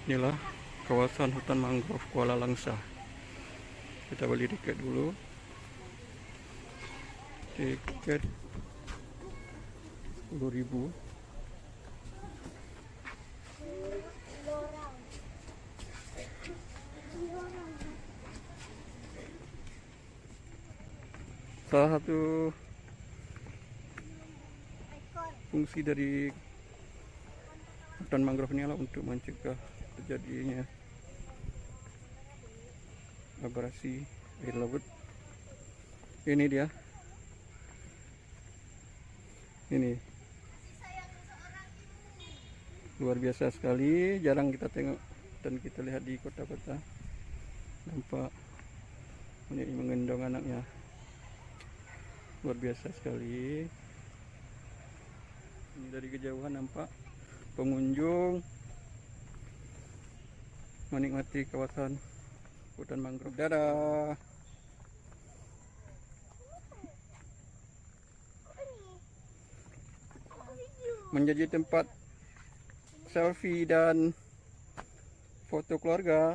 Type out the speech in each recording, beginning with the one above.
Inilah kawasan hutan mangrove Kuala Langsa. Kita beli tiket dulu. Tiket 10.000. Salah satu fungsi dari hutan mangrove ini adalah untuk mencegah terjadinya abrasi air laut. Ini dia. Ini luar biasa sekali, jarang kita tengok dan kita lihat di kota-kota. Nampak ini menggendong anaknya, luar biasa sekali. Ini dari kejauhan nampak pengunjung menikmati kawasan hutan mangrove. Dadah. Menjadi tempat selfie dan foto keluarga.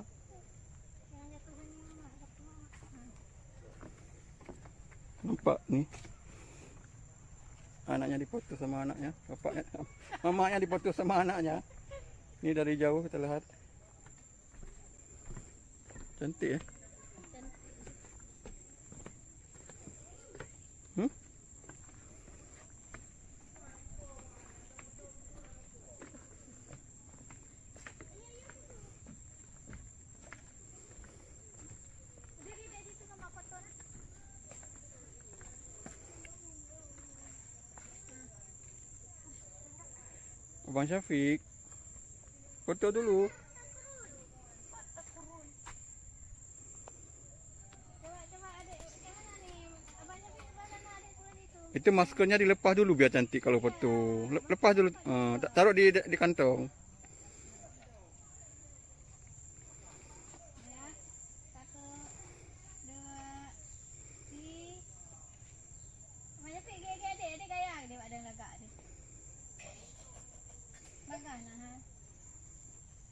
Nampak nih, anaknya difoto sama anaknya, bapaknya, mamanya difoto sama anaknya. Ini dari jauh kita lihat, cantik ya. Abang Syafiq, foto dulu. Itu maskernya dilepas dulu biar cantik kalau foto. Lepas dulu, taruh di kantong.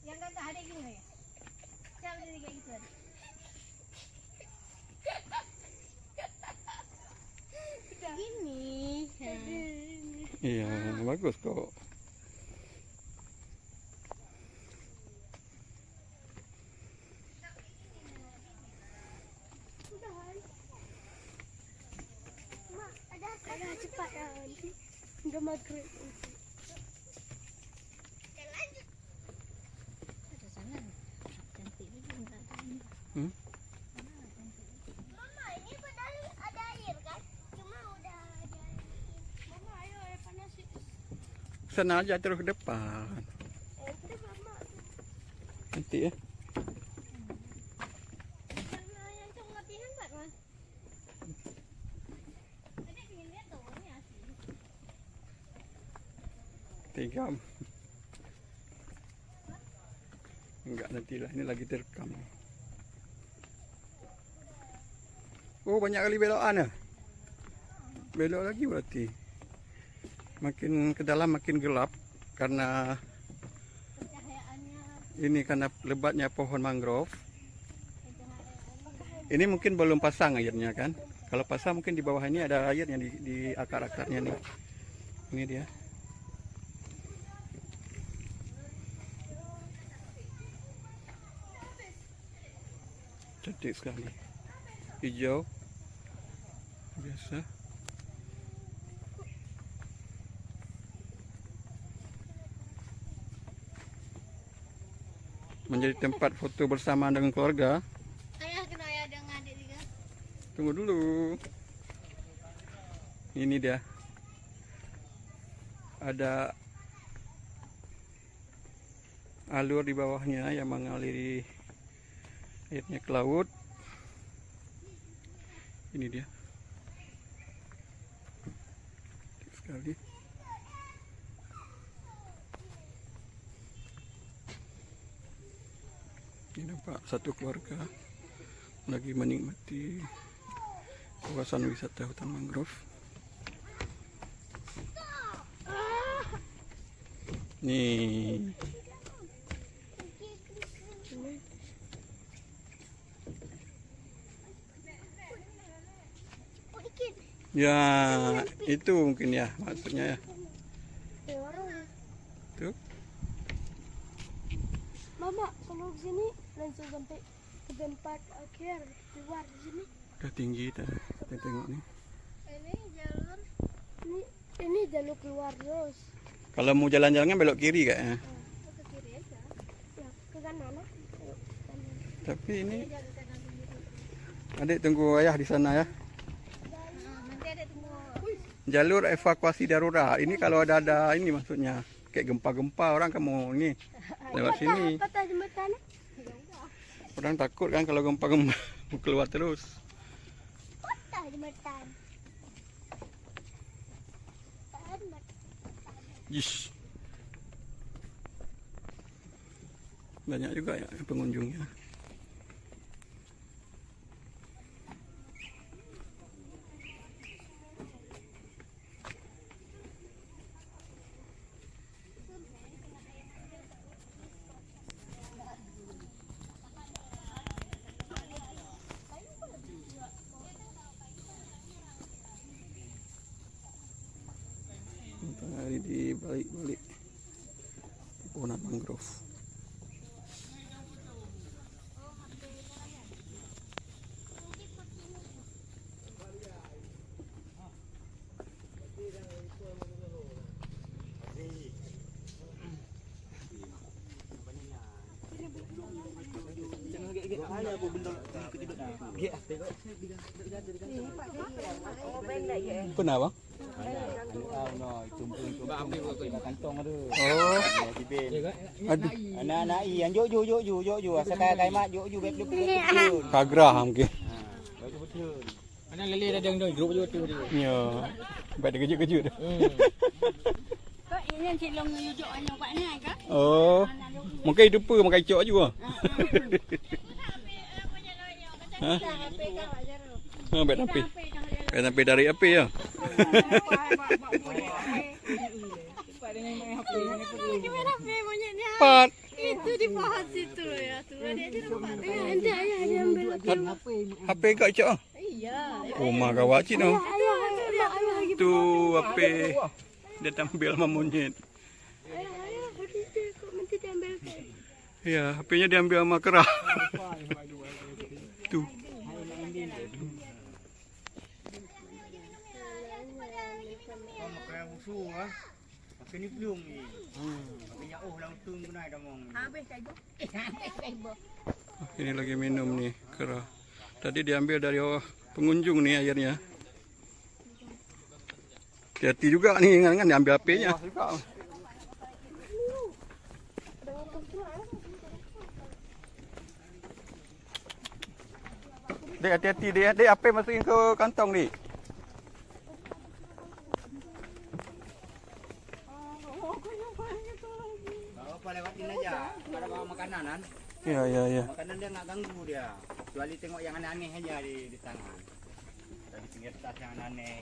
Yang kakak adik gini ya? Siapa jadi kayak gitu adik? Gini. Iya, bagus kok. Mak, ada cepat kan? Enggak maghrib. Mama, ini padahal ada air kan? Cuma udah ada air. Mama, ayo air panas itu. Sana aja terus ke depan. Udah mama. Cantik ya. Karena yang cuma latihan Pak, Mas. Tadi pengen lihat tuh, ini asli. 3. Enggak, nantilah, ini lagi direkam. Oh, banyak kali belokan ya. Belok lagi berarti. Makin ke dalam makin gelap karena Pencahayaannya, ini karena lebatnya pohon mangrove. pencahayaannya. Ini mungkin belum pasang airnya kan. Kalau pasang mungkin di bawah ini ada airnya di akar-akarnya nih. Ini dia. Cantik sekali. Hijau. Biasa. Menjadi tempat foto bersama dengan keluarga. Ayah kena ayah dengan adik juga. Tunggu dulu. Ini dia. Ada alur di bawahnya yang mengaliri airnya ke laut. Ini dia. Cantik sekali. Ini nampak satu keluarga lagi menikmati kawasan wisata hutan mangrove. Nih, Ya, itu mungkin ya maksudnya ya. Tuh. Mama, kalau ke sini langsung sampai ke tempat akhir keluar di sini. Udah tinggi dah. Kita tengok nih. Ini jalur. Ini jalur keluar terus. Kalau mau jalan-jalan kan belok kiri kayaknya. Ke kiri aja. Ya, ke kanan lah. Tapi ini adik tunggu ayah di sana ya. Nanti ada tunggu. Jalur evakuasi darurat. Ini kalau ada ini maksudnya kayak gempa-gempa orang kamu ini lewat sini. Patah jembatan. Orang takut kan kalau gempa-gempa keluar terus. Patah jembatan. Yish. Banyak juga ya pengunjungnya. Matahari di balik-balik pepohonan mangrove. Kenapa? Kantong ada. Oh, aduh, Anak-anak yang jo sekarang kai mak jo beb betul. kagrah mungkin. Betul. Anak lele dah deng grup jo tu dia. Ya, baik dia kejut-kejut. Kok ini yang cilong yujuk anak buat ni kan? Oh, mungkin hidup pun makan cok juga. Hah? Ha, baik tapi. Baik tapi dari api ya. Pat. Itu di pohon situ loh ya. Tuh ada di rumah. Nanti ayah dia ambil. HP kau cok. Iya. Oh, mak kawak cik no. Ayah lagi. Tu HP dia tampil sama monyet. Ayah kok nanti diambil. Ya, HP-nya diambil sama kerah. Tuh. Makan musuh ah. Makan ni belum ni. Makan jauh langsung guna dah mong. Habis kayu. Ini lagi minum nih kerah. Tadi diambil dari pengunjung nih airnya. Hati-hati juga nih, kan diambil HP-nya. Dek, hati-hati dek. Dek, HP masukin ke kantong nih. Bawa apa lewatin aja. Ada bawa makanan kan? Iya, iya, iya. Makanan dia enggak ganggu dia. Kecuali tengok yang aneh-aneh aja di tangan. Dari pinggir tas yang aneh.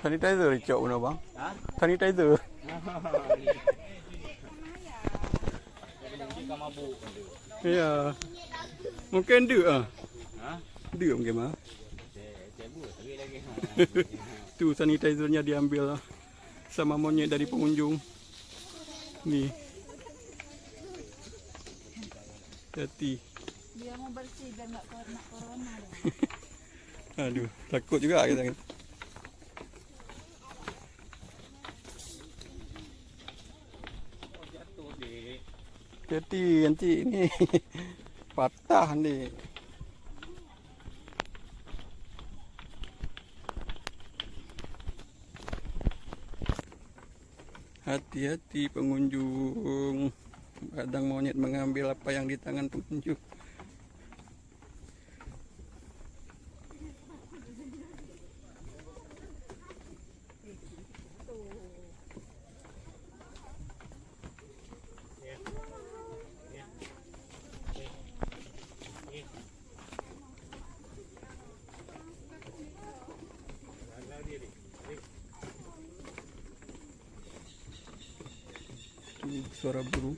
Sanitizer cok mana bang? Hah? Sanitizer. Jadi kamu mabuk. Iya. Mungkin dia ah. Hah? Dia mungkin mah. Cebu tapi lagi. Tuh sanitizernya diambil sama monyet dari pengunjung. Nih. Hati. Dia mau bersih biar nggak kena corona. Aduh, takut juga kita. Jatuh deh. Hati nanti ini patah nih. Hati-hati pengunjung. Kadang monyet mengambil apa yang di tangan pengunjung. Suara burung.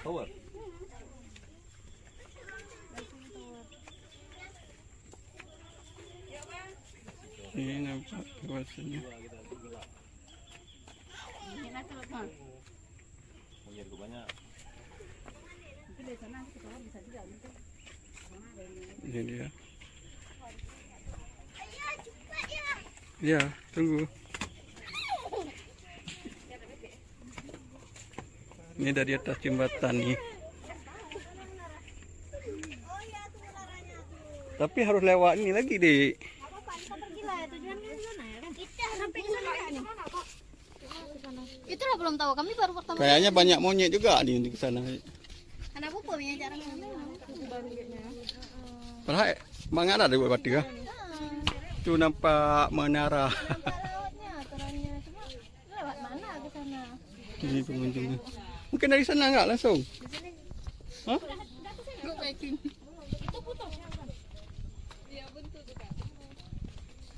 Power. nampak kawasannya. Ini dia. Ayah, cepat ya. Ya, tunggu. Ini dari atas jembatan nih. Oh ya, tuh larannya tuh. Tapi harus lewat ini lagi, Dik. Apa-apa, kita pergi lah. Tujuannya di sana ya kan? Kita sampai di sana nggak nih? Itulah belum tahu. Kami baru pertama. Kayaknya banyak monyet juga nih di sana. Ada apa ya cara kami? Padahal banyak ada di batu ya. Tuh nampak menara. Lautnya, aturannya. Cuma lewat mana ke sana? Ini pengunjungnya. Mungkin dari sana nggak langsung? Hah? Go baking.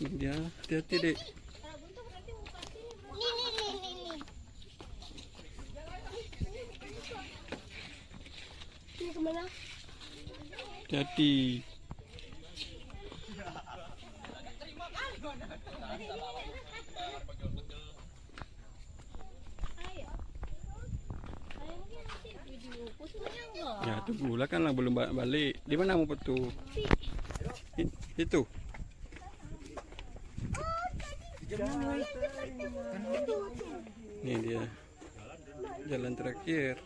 Ini dia, hati-hati, Dik. Nih. Ini kemana? Hati-hati. Ya tunggulah kan lah belum balik. Di mana mau petu? Itu. Ini dia. Jalan terakhir.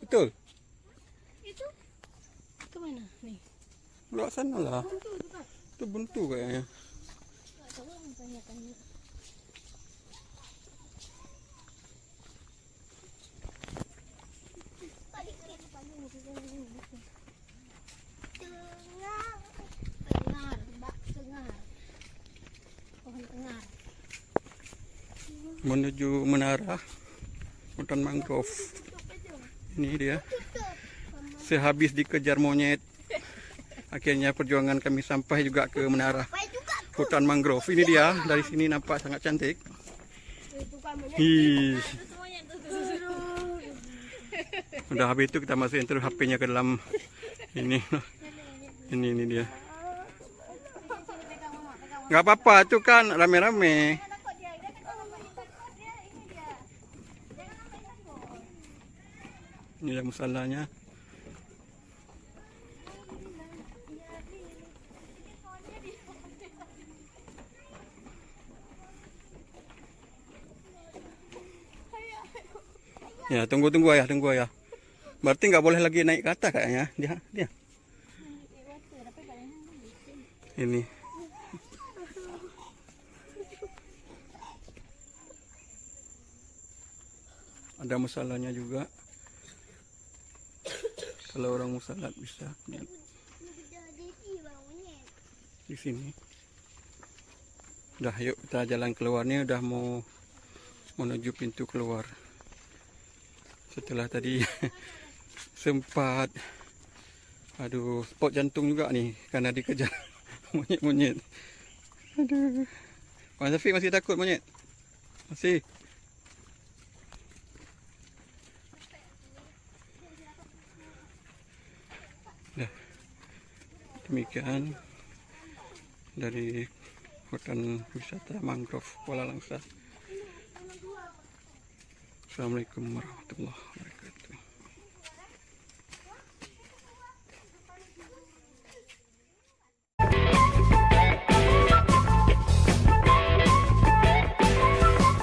Betul. Itu kemana? Nih. Lewat sana lah. Itu buntu kayaknya. Tanya-tanya. Tengar. Pohon tengar. Menuju menara hutan mangrove. Ini dia. Sehabis dikejar monyet, akhirnya perjuangan kami sampai juga ke menara hutan mangrove. Ini dia, dari sini nampak sangat cantik. Hi. Udah habis itu kita masukin terus HP-nya ke dalam ini. Ini dia. Nggak apa-apa, itu kan rame-rame. Ini dia musalahnya. Ya, tunggu ayah, Berarti nggak boleh lagi naik ke atas kayaknya. Dia. Ini. Ada musalahnya juga. Kalau orang musalat bisa di sini. Udah, yuk kita jalan keluarnya. Udah mau menuju pintu keluar. Setelah tadi sempat spot jantung juga nih karena dikejar monyet-monyet. Aduh. Mas Safi masih takut monyet? Masih. Nah, demikian dari hutan wisata mangrove Kuala Langsa. Assalamualaikum warahmatullahi wabarakatuh.